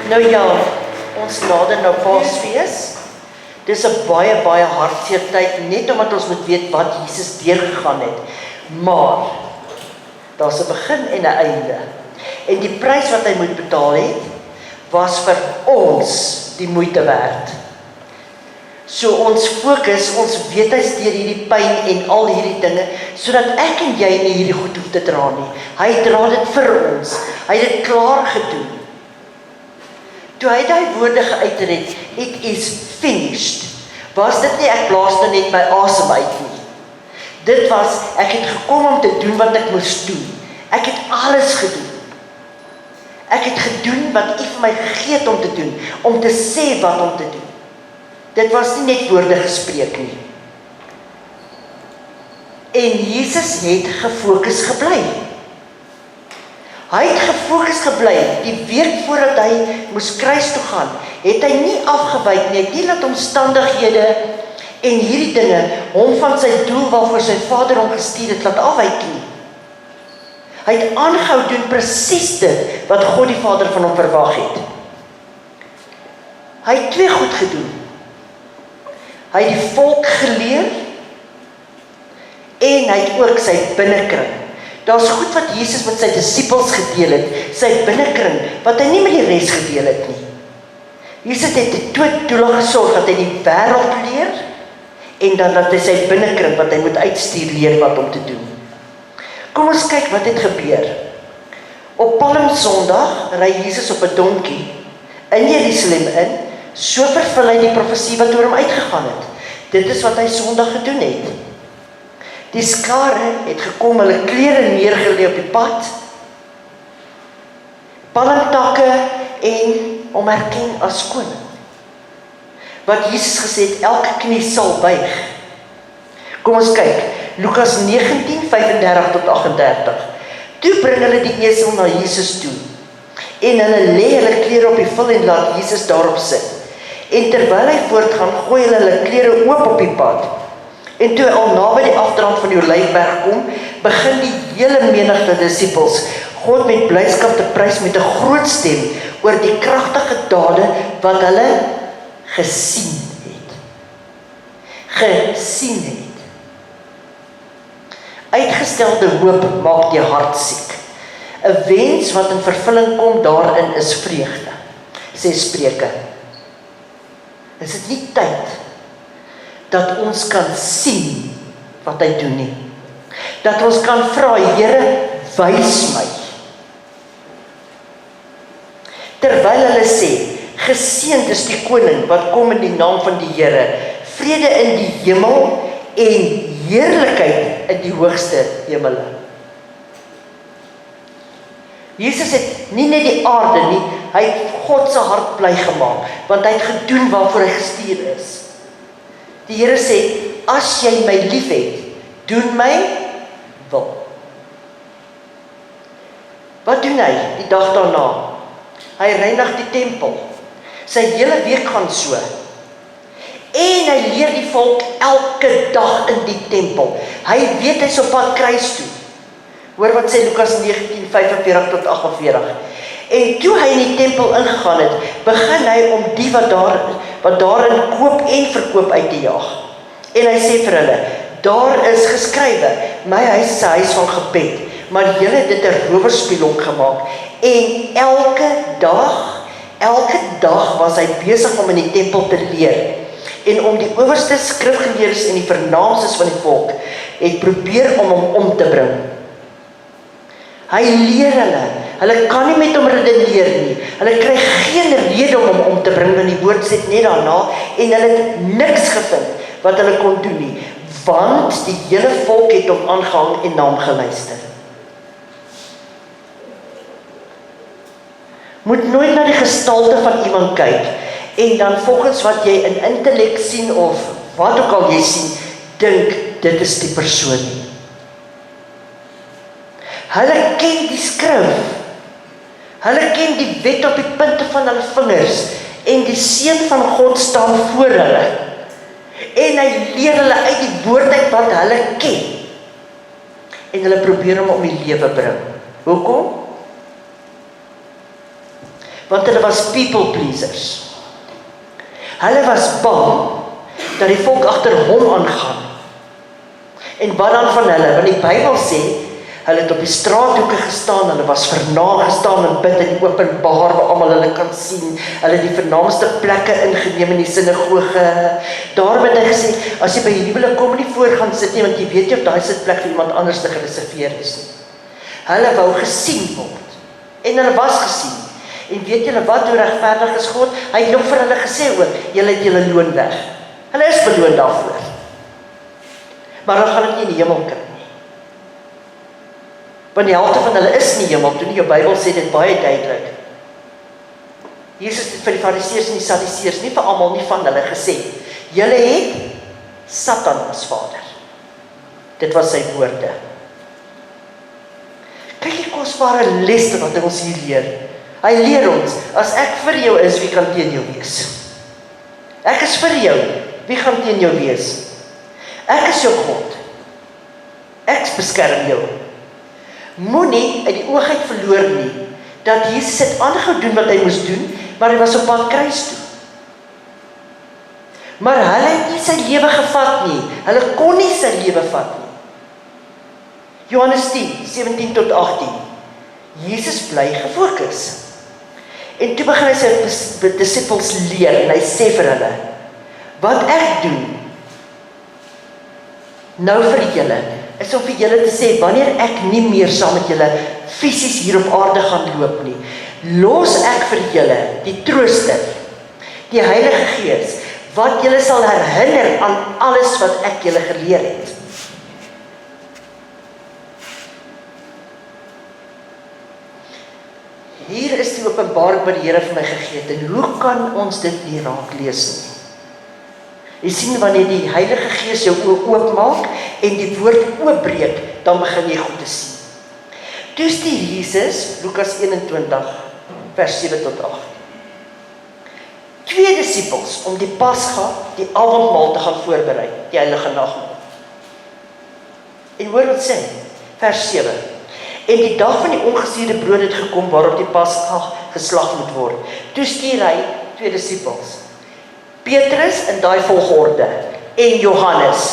Nou ja, ons nader nou Paasfees. Dis 'n baie hartseer tyd, net omdat ons moet weet wat Jesus deurgegaan het. Maar, daar's 'n begin en 'n einde. En die prys wat hy moet betaal het, was vir ons die moeite werd. So ons fokus, ons weet hy's deur hierdie pyn en al hierdie dinge, sodat ek en jy nie hierdie goed hoef te dra nie. Hy dra dit vir ons. Hy het dit klaar gedoen. Toe hy daai woorde geuiter het, it is finished, was dit nie ek blaas nou net my asem uit nie. Dit was, ek het gekom om te doen wat ek moes doen. Ek het alles gedoen. Ek het gedoen wat U vir my gegee het om te doen, om te sê wat om te doen. Dit was nie net woorde gespreek nie. En Jesus het gefokus gebly. Hy het gefokus gebly, die week voordat hy moes kruis toe gaan, het hy nie afgewyk nie, hy het nie laat omstandighede en hierdie dinge hom van sy doel waarvoor sy Vader hom gestuur het, laat afwyk nie. Hy het aangehou doen presies dit wat God die Vader van hom verwag het. Hy het twee goed gedoen. Hy het die volk geleer en hy het ook sy binnekring. Daar's goed wat Jesus met sy disippels gedeel het, sy binnekring, wat hy nie met die res gedeel het nie. Jesus het die twee doele gesorg, dat hy die wêreld leer, en dan dat hy sy binnekring, wat hy moet uitstuur, leer wat om te doen. Kom ons kyk wat het gebeur. Op Palmsondag ry Jesus op 'n donkie in Jerusalem in, so vervul hy die profesie wat oor hom uitgegaan het. Dit is wat hy Sondag gedoen het. Die skare het gekom, hulle klere neergelê op die pad, palmtakke en hom erken as koning. Wat Jesus gesê het, elke knie sal buig. Kom ons kyk, Lukas 19:35 tot 38. Toe bring hulle die esel na Jesus toe, en hulle lê hulle klere op die vul en laat Jesus daarop sit. En terwyl hy voortgaan, gooi hulle klere oop op die pad. En toe hy al naby die afdrand van die Olyfberg kom, begin die hele menigte disippels God met blydskap te prys met 'n groot stem oor die kragtige dade wat hulle gesien het. Gesien het. Uitgestelde hoop maak die hart siek. 'n Wens wat in vervulling kom, daarin is vreugde, sê Spreuke. Is dit nie tyd dat ons kan sien wat hy doen nie? Dat ons kan vra, Here, wys my. Terwyl hulle sê, geseënd is die koning wat kom in die naam van die Here, vrede in die hemel en heerlikheid in die hoogste hemele. Jesus het nie net die aarde nie, hy het God se hart bly gemaak, want hy het gedoen waarvoor hy gestuur is. Die Here sê, as jy my liefhet, doen my wil. Wat doen hy die dag daarna? Hy reinig die tempel. Sy hele week gaan so. En hy leer die volk elke dag in die tempel. Hy weet hy's op pad kruis toe. Hoor wat sê Lukas 19:45 tot 48. En toe hy in die tempel ingegaan het, begin hy om die wat daarin koop en verkoop uit te jaag. En hy sê vir hulle, daar is geskrywe, my huis is 'n huis van gebed, maar julle het dit 'n rowerspelonk gemaak. En elke dag was hy besig om in die tempel te leer. En om die owerste skrifgeleerdes en die vernaamstes van die volk het probeer om hom om te bring. Hy leer hulle kan nie met hom redeneer nie. Hulle kry geen rede om hom om te bring, want die woord sê net daarna, en hulle het niks gevind wat hulle kon doen nie, want die hele volk het hom aangehang en na hom geluister. Moet nooit na die gestalte van iemand kyk, en dan volgens wat jy in intellek sien, of wat ook al jy sien, dink, dit is die persoon nie. Hulle ken die skrif. Hulle ken die wet op die punte van hulle vingers, en die seun van God staan voor hulle. En hy leer hulle uit die woord uit wat hulle ken. En hulle probeer hom om die lewe bring. Hoekom? want hulle was people pleasers. Hulle was bang dat die volk agter hom aangaan. En wat dan van hulle? Want die Bybel sê, hulle het op die straathoeke gestaan, hulle was vernaam gestaan en bid in die openbaar waar almal hulle kan sien. Hulle het die vernaamste plekke ingeneem in die sinagoge. Daarom het hy gesê, as jy by die huwelik kom nie voor gaan sit nie, want jy weet nie of daai sitplek vir iemand anders te gereserveer is nie. Hulle wou gesien word. En hulle was gesien. En weet julle wat, hoe regverdig is God? Hy het nog vir hulle gesê ook, julle het julle loon weg. Hulle is beloon daarvoor. Maar hulle gaan dit nie in die hemel kry nie. Want die helfte van hulle is nie hemel toe nie, jou Bybel sê dit baie duidelik. Jesus het vir die Fariseërs en die Sadduseërs, nie vir almal nie van hulle gesê, julle het Satan as vader. Dit was sy woorde. Kyk die kosbare les wat hy ons hier leer. Hy leer ons, as ek vir jou is, wie kan teen jou wees? Ek is vir jou, wie gaan teen jou wees? Ek is jou God. Ek beskerm jou. Moenie uit die oog uit verloor nie, dat Jesus het aangehou doen wat hy moes doen, maar hy was op pad kruis toe. Maar hulle het nie sy lewe gevat nie. Hulle kon nie sy lewe vat nie. Johannes 10, 17 tot 18. Jesus bly gefokus. En toe begin hy sy disippels leer, en hy sê vir hulle, wat ek doen, nou vir julle, is om vir julle te sê, wanneer ek nie meer saam met julle fisies hier op aarde gaan loop nie, los ek vir julle die trooster, die Heilige Gees, wat julle sal herinner aan alles wat ek julle geleer het. Hier is die openbaring wat die Here vir my gegee het, en hoe kan ons dit nie raak lees nie? Jy sien, wanneer die Heilige Gees jou oë oopmaak en die woord oopbreek, dan begin jy goed te sien. Toe stuur Jesus, Lukas 21, vers 7 tot 8. 2 disippels om die Pasga, die avondmaal te gaan voorberei, die heilige nagmaal. En hoor wat sê, vers 7. En die dag van die ongesuurde brood het gekom waarop die Pasga geslag moet word. Toe stuur hy 2 disippels. Petrus in daai volgorde en Johannes.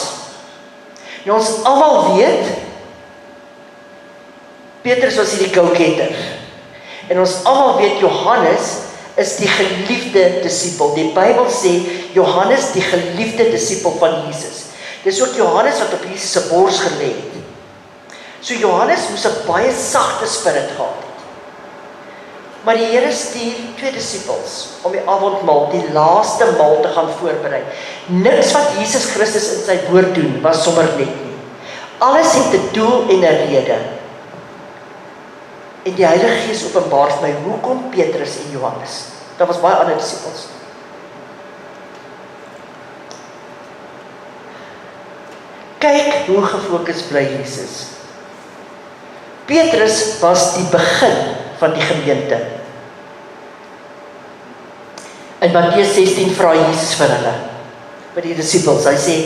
Nou ons almal weet, Petrus was hierdie go-getter. En ons almal weet Johannes is die geliefde disipel. Die Bybel sê Johannes die geliefde disipel van Jesus. Dis ook Johannes wat op Jesus se bors gelê het. So Johannes moes 'n baie sagte spirit gehad het. Maar die Here stuur 2 disippels om die avondmaal, die laaste maal te gaan voorberei. Niks wat Jesus Christus in sy woord doen, was sommer net nie. Alles het 'n doel en 'n rede. En die Heilige Gees openbaar vir my, hoekom Petrus en Johannes? Daar was baie ander disippels. Kyk hoe gefokus bly Jesus. Petrus was die begin van die gemeente. In Matteus 16 vra Jesus vir hulle, by die disippels, hy sê,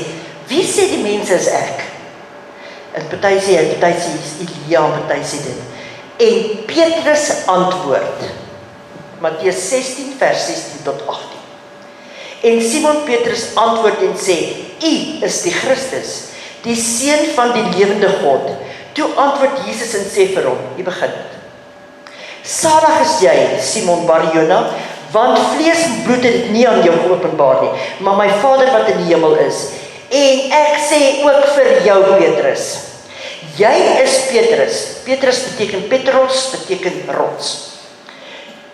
wie sê die mense is ek? En party sê Elia, en party sê dit. En Petrus antwoord, Matteus 16 vers 16 tot 18. En Simon Petrus antwoord en sê, U is die Christus, die Seun van die lewende God. Toe antwoord Jesus en sê vir hom, jy begin dit. Salig is jy, Simon Bar-Jona, want vlees en bloed het dit nie aan jou geopenbaar nie, maar my Vader wat in die hemel is. En ek sê ook vir jou, Petrus, jy is Petrus. Petrus beteken Petros, beteken rots.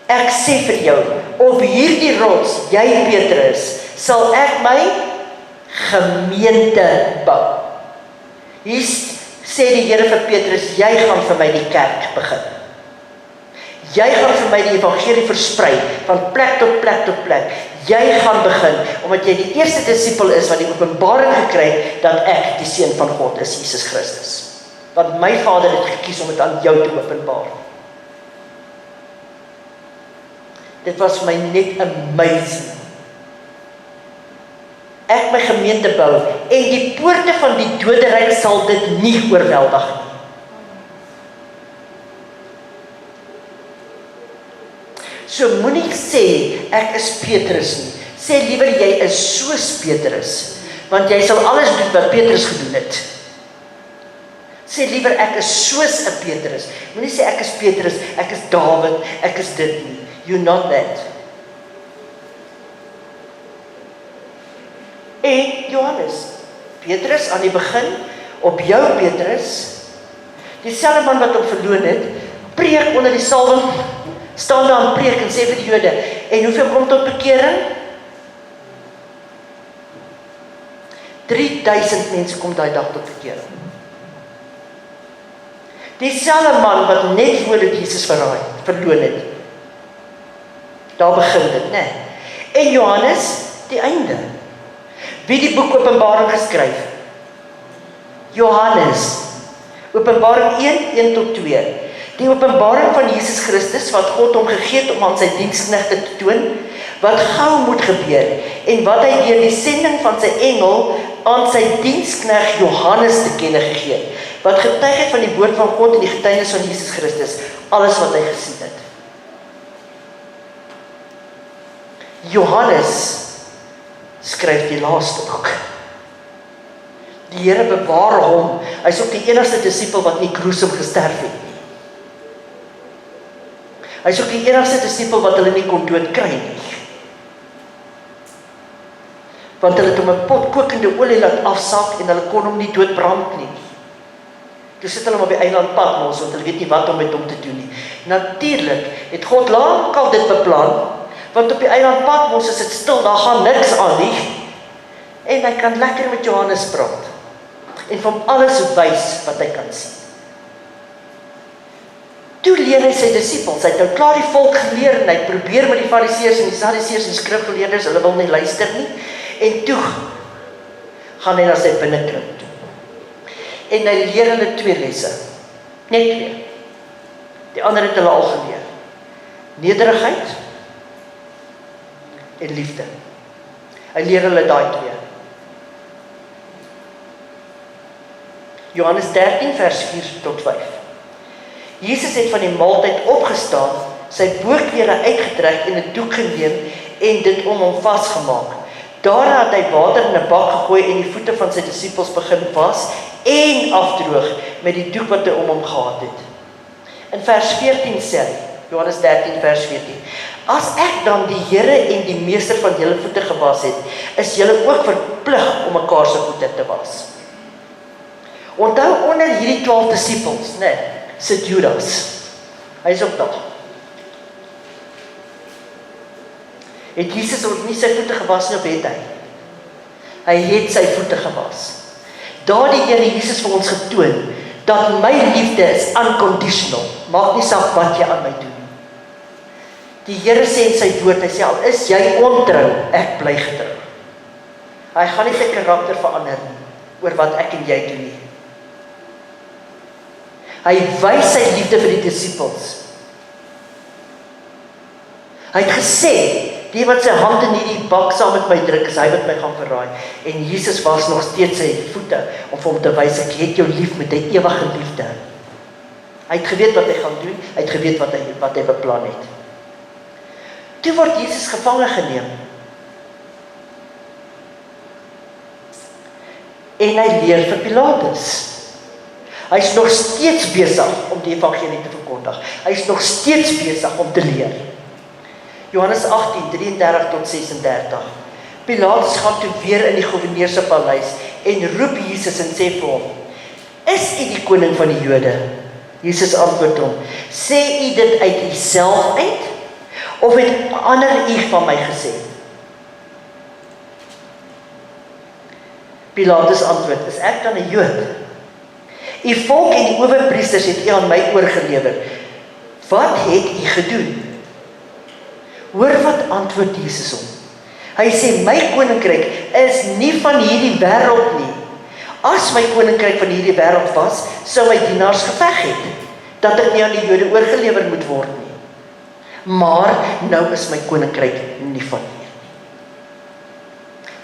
Ek sê vir jou, op hierdie rots, jy Petrus, sal ek my gemeente bou. Hier sê die Here vir Petrus, jy gaan vir my die kerk begin. Jy gaan vir my die evangelie versprei, van plek tot plek tot plek. Jy gaan begin, omdat jy die eerste disipel is, wat die openbaring gekry het, dat ek die Seun van God is, Jesus Christus. Want my Vader het gekies om dit aan jou te openbaar. Dit was vir my net amazing. Ek my gemeente bou, en die poorte van die doderyk sal dit nie oorweldig nie. So moenie sê, ek is Petrus nie. Sê liewer, jy is soos Petrus, want jy sal alles doen wat Petrus gedoen het. Sê liewer, ek is soos 'n Petrus. Moenie sê, ek is Petrus, ek is Dawid, ek is dit nie. You're not that. En Johannes, Petrus aan die begin, op jou Petrus, dieselfde man wat hom verloon het, preek onder die salwing, staan daar en preek en sê vir die Jode, en hoeveel kom tot bekering? 3000 mense kom daai dag tot bekering. Dieselfde man wat net voordat Jesus verloon het. Daar begin dit, né? En Johannes, die einde. Wie die boek Openbaring geskryf? Johannes. Openbaring 1 tot 2. Die openbaring van Jesus Christus, wat God hom gegee het om aan sy diensknegte te toon, wat gou moet gebeur, en wat hy deur die sending van sy engel aan sy dienskneg Johannes te kenne gegee het, wat getuig het van die woord van God en die getuienis van Jesus Christus, alles wat hy gesien het. Johannes skryf die laaste boek. Die Here bewaar hom, hy is ook die enigste disipel wat nie gruesome gesterf het nie. Hy is ook die enigste disipel wat hulle nie kon doodkry nie. Want hulle het hom 'n pot kokende olie laat afsak en hulle kon hom nie doodbrand nie. Toe sit hulle op die eiland Patmos, want hulle weet nie wat om met hom te doen nie. Natuurlik het God lankal dit beplan, want op die eiland Patmos is dit stil, daar gaan niks aan nie. En hy kan lekker met Johannes praat. En van alles wys wat hy kan sien. Toe leer hy sy disippels, hy het nou klaar die volk geleer, en hy probeer met die fariseërs en die sadduseërs en skrifgeleerdes, hulle wil nie luister nie. En toe gaan hy na sy binnekring toe. En hy leer hulle 2 lesse. Net 2. Die ander het hulle al geleer. Nederigheid en liefde. Hy leer hulle daai 2. Johannes 13 vers 4 tot 5. Jesus het van die maaltyd opgestaan, sy boorklere uitgetrek en 'n doek geneem en dit om hom vasgemaak. Daarna het hy water in 'n bak gegooi en die voete van sy disippels begin was en afdroog met die doek wat hy om hom gehad het. In vers 14 sê hy, Johannes 13 vers 14, as ek dan die Here en die meester van julle voete gewas het, is julle ook verplig om mekaar se voete te was. Onthou onder hierdie 12 disippels, né, sit Judas. Hy is ook daar. Het Jesus ook nie sy voete gewas nie, of het hy? Hy het sy voete gewas. Daar die Here Jesus vir ons getoon, dat my liefde is unconditional, maak nie saak wat jy aan my doen. Die Here sê in sy woord, hy sê, al is jy ontrou, ek bly getrou. Hy gaan nie sy karakter verander nie, oor wat ek en jy doen nie. Hy wys sy liefde vir die disippels. Hy het gesê, die wat sy hand in hierdie bak saam met my druk, is hy wat my gaan verraai. En Jesus was nog steeds sy voete, om vir hom te wys, ek het jou lief met 'n ewige liefde. Hy het geweet wat hy gaan doen, hy het geweet wat hy beplan het. Toe word Jesus gevange geneem. En hy leer vir Pilatus. Hy is nog steeds besig om die evangelie te verkondig. Hy is nog steeds besig om te leer. Johannes 18, 33 tot 36. Pilatus gaan toe weer in die goewerneur se paleis en roep Jesus en sê vir hom, is u die koning van die Jode? Jesus antwoord hom, sê u dit uit uself uit? Of het ander u van my gesê? Pilatus antwoord, is ek dan 'n Jood? U volk en die owerpriesters het u aan my oorgelewer. Wat het u gedoen? Hoor wat antwoord Jesus hom. Hy sê, my koninkryk is nie van hierdie wêreld nie. As my koninkryk van hierdie wêreld was, sou my dienaars geveg het, dat ek nie aan die Jode oorgelewer moet word nie. Maar nou is my koninkryk nie van hier nie.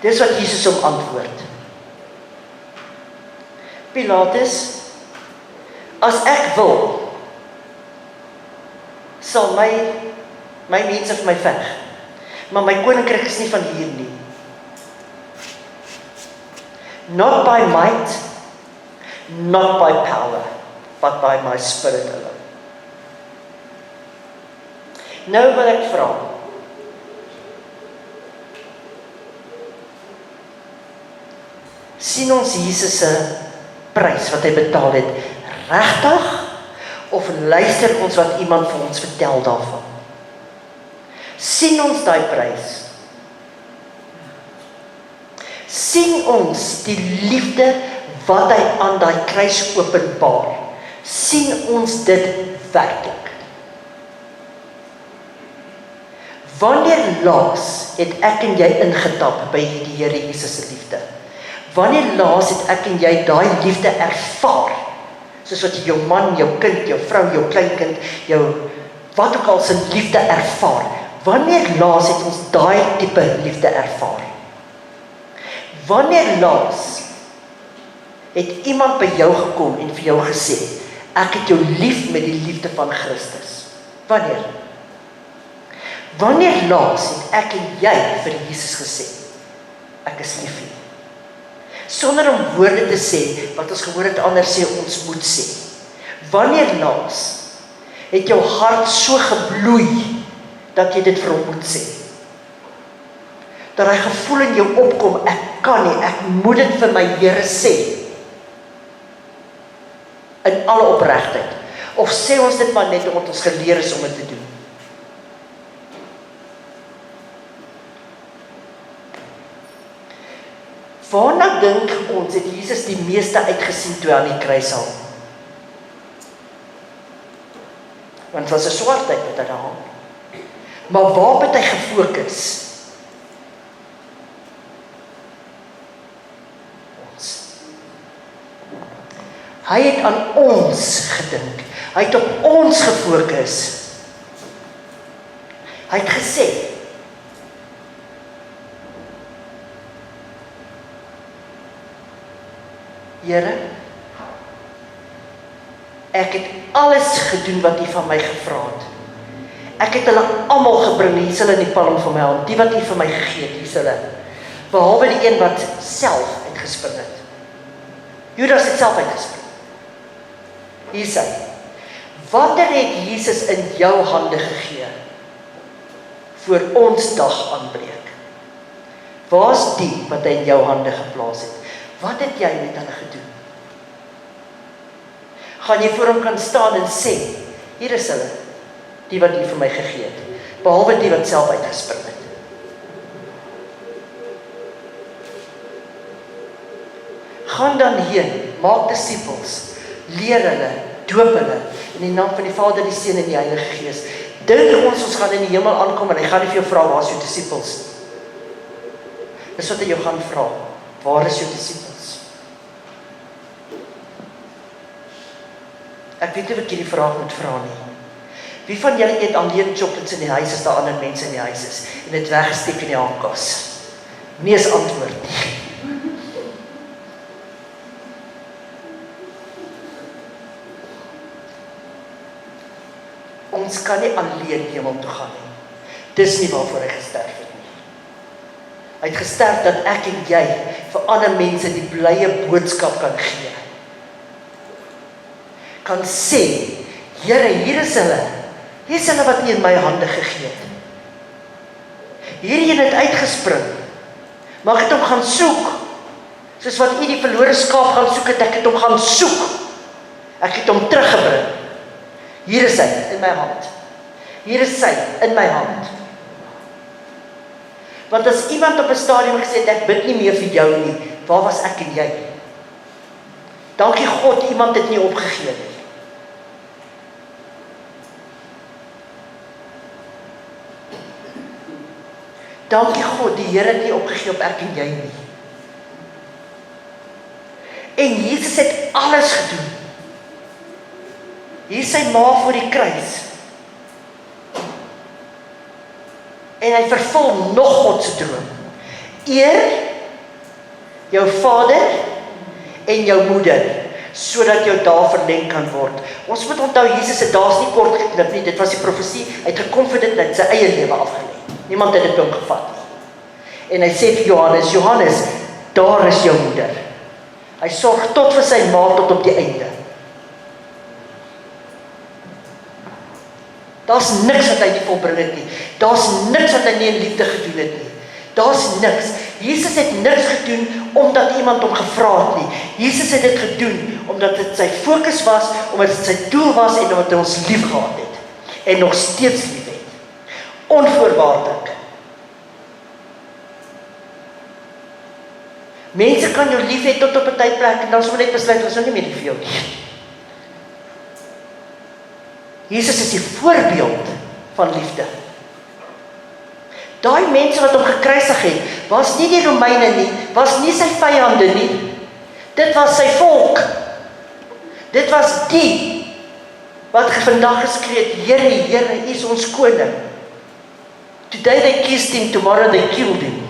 Dis wat Jesus hom antwoord. Pilatus, as ek wil, sal my My mense vir my veg. Maar my koninkryk is nie van hier nie. Not by might, not by power, but by my spirit alone. Nou wil ek vra, sien ons Jesus se prys wat hy betaal het, regtig? Of luister ons wat iemand vir ons vertel daarvan? Sien ons daai prys? Sien ons die liefde wat hy aan daai kruis openbaar? Sien ons dit werklik? Wanneer laas het ek en jy ingetap by die Here Jesus se liefde? Wanneer laas het ek en jy daai liefde ervaar? Soos wat jy jou man, jou kind, jou vrou, jou kleinkind, jou wat ook al se liefde ervaar. Wanneer laas het ons daai tipe liefde ervaar? Wanneer laas het iemand by jou gekom en vir jou gesê, ek het jou lief met die liefde van Christus? Wanneer? Wanneer laas het ek en jy vir Jesus gesê, ek is lief vir jou? Sonder om woorde te sê, wat ons gehoor het ander sê, ons moet sê. Wanneer laas het jou hart so gebloei, dat jy dit vir hom moet sê? Dat hy gevoel in jou opkom, ek kan nie, ek moet dit vir my Here sê. In alle opregtheid. Of sê ons dit maar net omdat ons geleer is om dit te doen? Waarna dink ons het Jesus die meeste uitgesien toe aan die kruis hang? Want het was 'n swartheid wat hy daar hang. Maar waar het hy gefokus? Ons. Hy het aan ons gedink. Hy het op ons gefokus. Hy het gesê, Here, ek het alles gedoen wat U van my gevra het. Ek het hulle almal gebring, hier is hulle in die palm van my hand, die wat U vir my gegee het, hier is hulle. Behalwe die een wat self uitgespring het. Judas het self uitgespring. Hier is hy. Watter het Jesus in jou hande gegee, voor ons dag aanbreek? Waar is die wat hy in jou hande geplaas het? Wat het jy met hulle gedoen? Gaan jy voor hom kan staan en sê, hier is hulle, die wat U vir my gegee het, behalwe die wat self uitgespring het. Gaan dan heen, maak disippels, leer hulle, doop hulle, in die naam van die Vader, die Seun en die Heilige Gees. Dink ons gaan in die hemel aankom, en hy gaan nie vir jou vra, waar is jou disippels? Dis wat hy jou gaan vra, waar is jou disippels? Ek weet nie wat ek hierdie vraag moet vra nie. Wie van julle eet alleen chocolates in die huis as daar ander mense in die huis is en dit weggesteek in die haankas? Nee is antwoord nie. Ons kan nie alleen hemel toe gaan nie. Dis nie waarvoor hy gesterf het nie. Hy het gesterf dat ek en jy vir ander mense die blye boodskap kan gee. Kan sê, Here, hier is hulle. Hier is hulle wat U in my hande gegee het. Hierdie een het uitgespring. Maar ek het hom gaan soek. Soos wat U die verlore skaap gaan soek het, ek het hom gaan soek. Ek het hom teruggebring. Hier is hy in my hand. Hier is sy in my hand. Want as iemand op 'n stadium gesê het, ek bid nie meer vir jou nie, waar was ek en jy? Dankie God, iemand het nie opgegee nie. Dankie God, die Here het nie opgegee op ek en jy nie. En Jesus het alles gedoen. Hier is sy ma voor die kruis. En hy vervul nog God se droom. Eer jou vader en jou moeder, sodat jou dae verleng kan word. Ons moet onthou, Jesus het daar's nie kort geknip nie, dit was die profesie, hy het gekom vir dit, hy het sy eie lewe afgelê. Niemand het dit hom gevat nie. En hy sê vir Johannes, Johannes, daar is jou moeder. Hy sorg tot vir sy ma tot op die einde. Daar's niks wat hy nie volbring het nie. Daar's niks wat hy nie in liefde gedoen het nie. Daar's niks. Jesus het niks gedoen omdat iemand hom gevra het nie. Jesus het dit gedoen omdat dit sy fokus was, omdat dit sy doel was en omdat hy ons lief gehad het. En nog steeds lief het. Onvoorwaardelik. Mense kan jou lief hê tot op 'n tydplek en dan sou net besluit, ons is nie meer lief vir jou nie. Jesus is die voorbeeld van liefde. Daai mense wat hom gekruisig het, was nie die Romeine nie, was nie sy vyande nie. Dit was sy volk. Dit was die wat vandag geskree het, Here, Here, U is ons koning. Today they kissed him, tomorrow they killed him.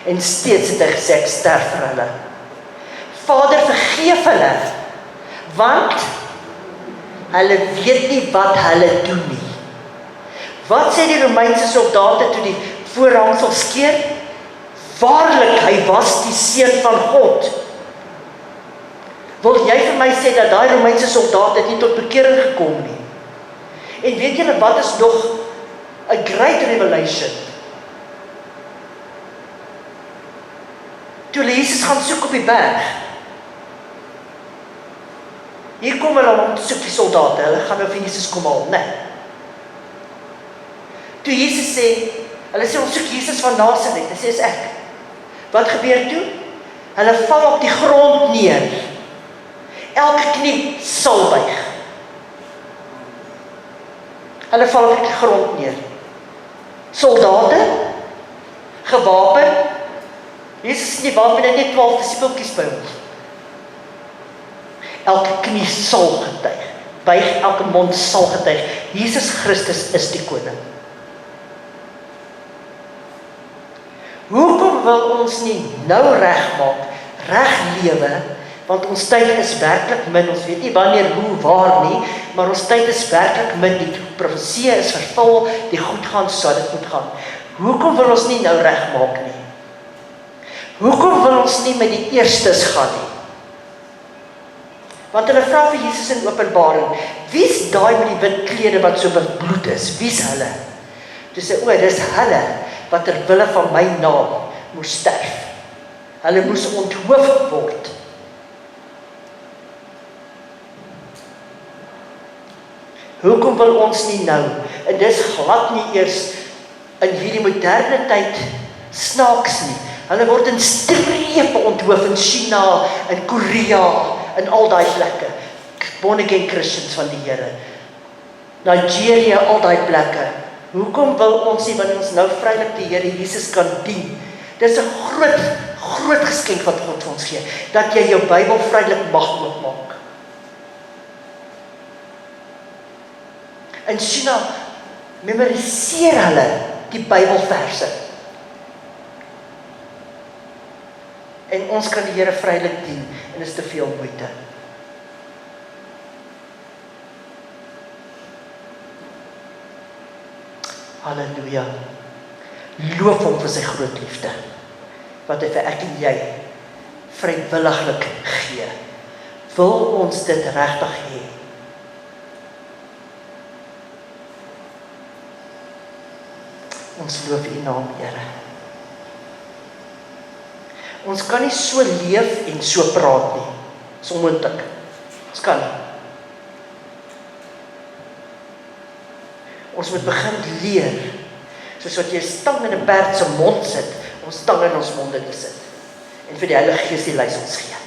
En steeds het hy gesê, ek sterf vir hulle. Vader, vergeef hulle, want hulle weet nie wat hulle doen nie. Wat sê die Romeinse soldate toe die voorhangsel skeur? Waarlik, hy was die seun van God. Wil jy vir my sê dat daai Romeinse soldate nie tot bekering gekom nie? En weet julle wat is nog 'n great revelation? Toe Jesus gaan soek op die berg. Hier kom hulle om te soek die soldate, hulle gaan nou vir Jesus kom haal, nee. Toe Jesus sê, hulle sê ons soek Jesus van Nasaret, hy sê is ek. Wat gebeur toe? Hulle val op die grond neer. Elke knie sal buig. Hulle val op die grond neer. Soldate, gewapen, Jesus nie wapen het net 12 disipeltjies by ons. Elke knie sal getuig, buig, elke mond sal getuig, Jesus Christus is die koning. Hoekom wil ons nie nou regmaak, reg lewe, want ons tyd is werklik min, ons weet nie wanneer, hoe, waar nie, maar ons tyd is werklik min, die profesie is vervul, die goed gaan, so dit moet gaan. Hoekom wil ons nie nou regmaak nie? Hoekom wil ons nie met die eerstes gaan nie? Want hulle vra vir Jesus in Openbaring, wie's daai met die wit klere wat so bebloed is? Wie's hulle? Toe sê, dis hulle wat ter wille van my naam moes sterf. Hulle moes onthoof word. Hoekom wil ons nie nou? En dis glad nie eers in hierdie moderne tyd snaaks nie. Hulle word in strepe onthoof in China, in Korea, in al daai plekke. Born again Christians van die Here. Nigeria, al daai plekke. Hoekom wil ons nie, wanneer ons nou vrylik die Here Jesus kan dien? Dis 'n groot geskenk wat God vir ons gee, dat jy jou Bybel vrylik mag oopmaak. In China memoriseer hulle die Bybelverse. En ons kan die Here vrylik dien, en is te veel moeite. Halleluja. Loof hom vir sy groot liefde, wat hy vir ek en jy vrywilliglik gee. Wil ons dit regtig hê? Ons loof U naam, Here. Ons kan nie so leef en so praat nie. Dis onmoontlik. Ons kan nie. Ons moet begin leer, soos wat jy 'n stang in 'n perd se mond sit, ons stang in ons monde te sit. En vir die Heilige Gees die lys ons gee.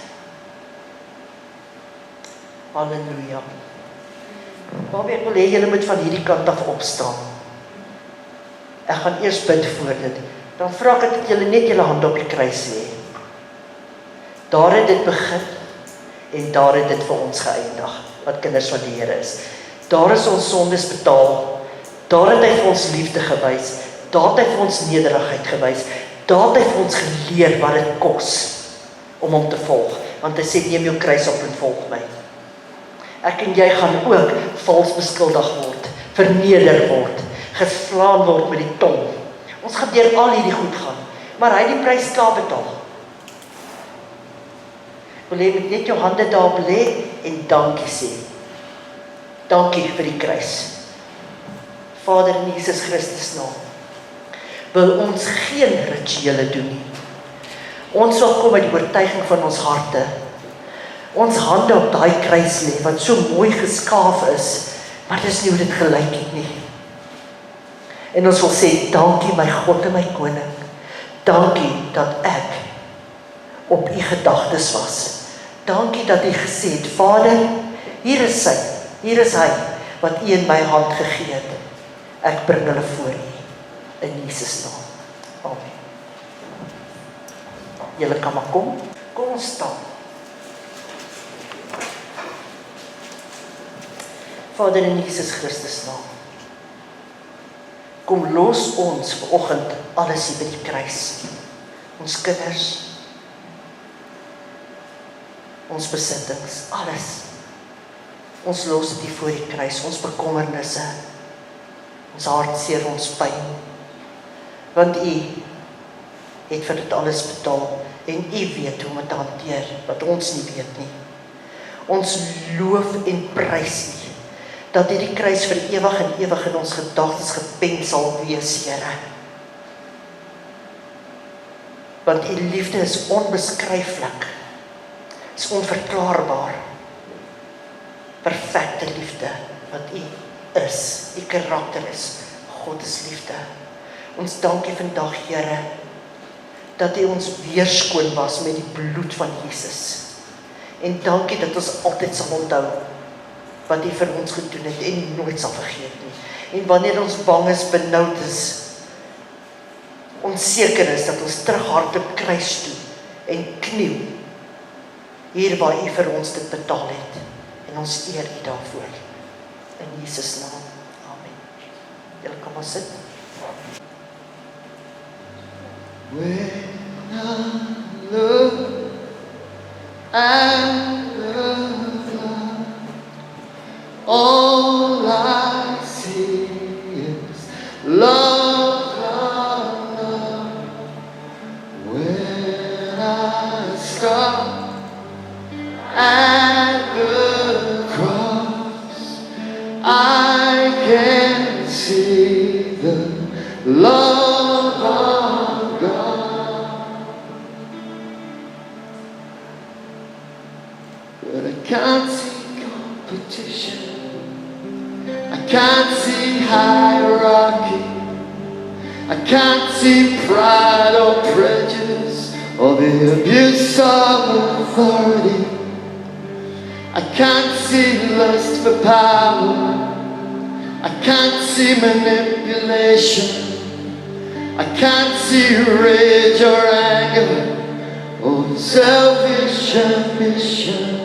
Halleluja. Waarby ek wil hê julle moet van hierdie kant af opstaan. Ek gaan eers bid voor dit. Dan vra ek dat julle net julle hande op die kruis lê. Daar het dit begin en daar het dit vir ons geëindig, wat kinders van die Here is. Daar is ons sondes betaal. Daar het hy vir ons liefde gewys. Daar het hy vir ons nederigheid gewys. Daar het hy vir ons geleer wat dit kos om hom te volg. Want hy sê, neem jou kruis op en volg my. Ek en jy gaan ook vals beskuldig word, verneder word, geslaan word met die tong. Ons gaan deur al hierdie goed gaan, maar hy het die prys klaar betaal. Wil jy net jou hande daarop lê en dankie sê. Dankie vir die kruis. Vader in Jesus Christus naam, wil ons geen rituele doen nie. Ons sal kom met die oortuiging van ons harte. Ons hande op daai kruis lê, wat so mooi geskaaf is, maar dis nie hoe dit gelyk het nie. En ons wil sê, dankie my God en my koning. Dankie dat ek op u gedagtes was. Dankie dat u gesê het, Vader, hier is hy, wat u in my hand gegee het. Ek bring hulle voor u, in Jesus naam. Amen. Julle kan maar kom ons staan. Vader in Jesus Christus naam, kom los ons vanoggend alles hier by die kruis. Ons kinders, ons besittings, alles. Ons los dit hier voor die kruis, ons bekommernisse, ons hartseer, ons pyn. Want u het vir dit alles betaal en u weet hoe om dit te hanteer, wat ons nie weet nie. Ons loof en prys u, dat hierdie kruis vir ewig en ewig in ons gedagtes gepen sal wees, Here. Want u liefde is onbeskryflik, is onverklaarbaar. Perfekte liefde, wat u is, u karakter is, God is liefde. Ons dankie vandag, Here, dat u ons weer skoon was met die bloed van Jesus. En dankie dat ons altyd sal onthou wat u vir ons gedoen het en nooit sal vergeet nie. En wanneer ons bang is, benoud is, onseker is, dat ons terughardloop kruis toe en kniel, hier waar u vir ons dit betaal het. En ons eer u daarvoor. In Jesus naam. Amen. Julle kan maar sit. When I look at the cloud, all I see is love, love, love. When I stop at the cross, I can see the love of God. But I can't see competition, I can't see hierarchy, I can't see pride or prejudice or the abuse of authority. I can't see lust for power, I can't see manipulation, I can't see rage or anger or selfish ambition.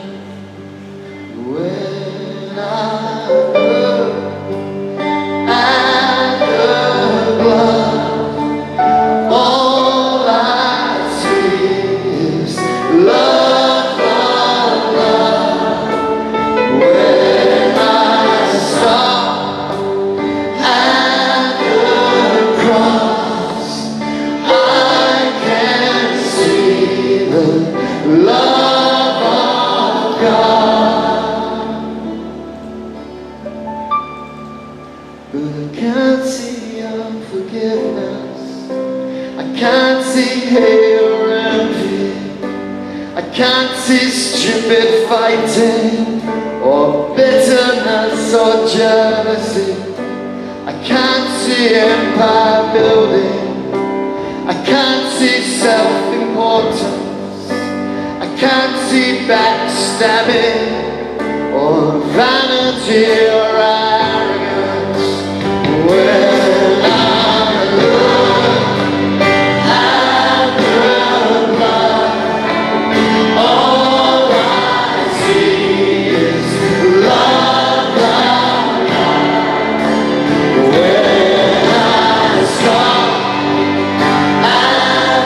When I look at the blood, all I see is love, love, love. When I stop at the cross, I can see the love of God. But I can't see unforgiveness, I can't see hate or envy, I can't see stupid fighting or bitterness or jealousy. I can't see empire building, I can't see self-importance, I can't see backstabbing or vanity or arrogance. When I look at the blood, all I see is love, love, love. When I stop at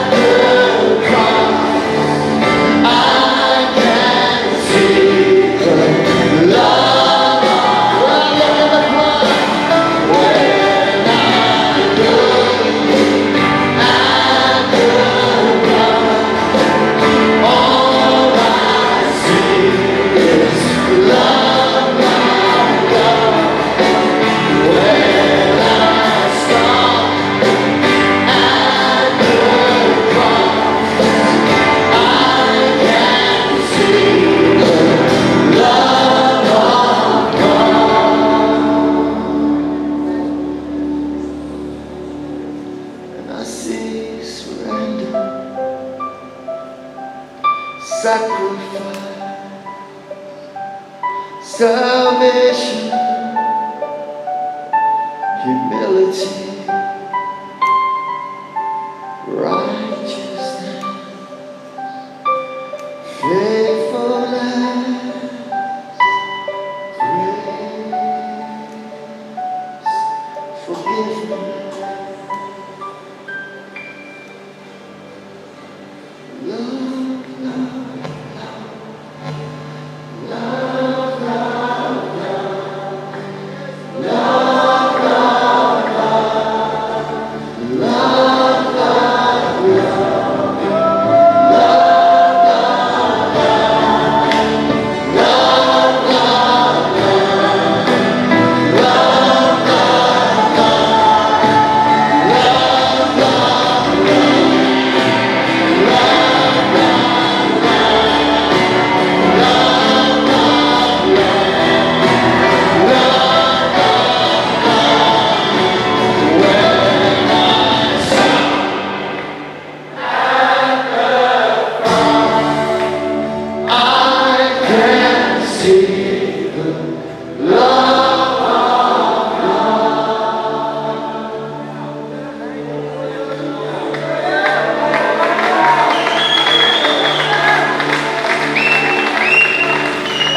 sacrifice, salvation, humility, righteousness, faithfulness, grace, forgiveness.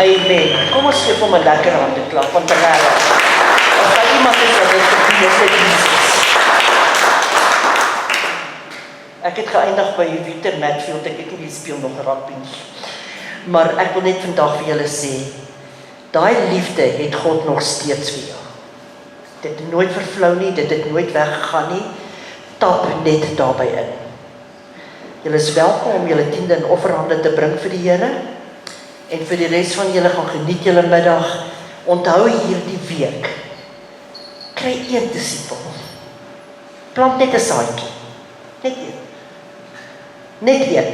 Amen. Kom ons gee vir hom 'n lekker handeklap van Tanara. As daar iemand is wat dit gebeur vir Jesus. Ek het geëindig by Victor Matfield, ek het nie die speel nog rugby nie. Maar ek wil net vandag vir julle sê, daai liefde het God nog steeds vir jou. Dit het nooit vervlou nie, dit het nooit weggegaan nie. Tap net daarby in. Julle is welkom om julle tiende en offerhande te bring vir die Here. En vir die res van julle gaan geniet julle middag. Onthou hierdie week. Kry een disipel. Plant net 'n saadjie. Net een. Net een.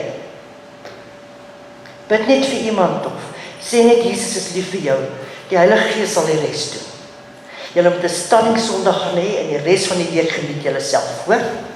Bid net vir iemand of sê net Jesus is lief vir jou. Die Heilige Gees sal die res doen. Julle moet 'n stunning Sondag gaan hê en die res van die week geniet julle self, hoor?